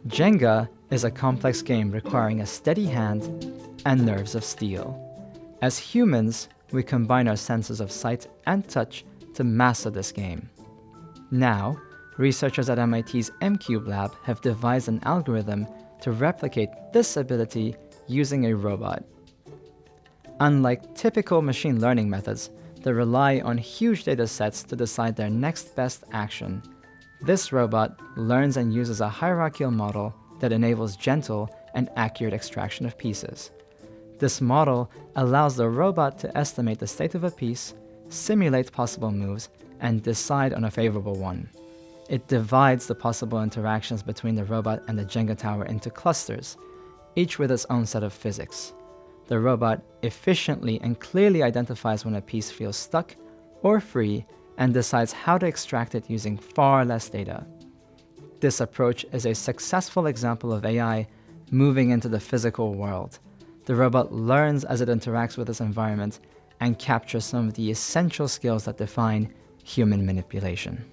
Jenga is a complex game requiring a steady hand and nerves of steel. As humans, we combine our senses of sight and touch to master this game. Now, researchers at MIT's M-Cube lab have devised an algorithm to replicate this ability using a robot. Unlike typical machine learning methods that rely on huge data sets to decide their next best action, this robot learns and uses a hierarchical model that enables gentle and accurate extraction of pieces. This model allows the robot to estimate the state of a piece, simulate possible moves, and decide on a favorable one. It divides the possible interactions between the robot and the Jenga tower into clusters, each with its own set of physics. The robot efficiently and clearly identifies when a piece feels stuck or free and decides how to extract it using far less data. This approach is a successful example of AI moving into the physical world. The robot learns as it interacts with its environment and captures some of the essential skills that define human manipulation.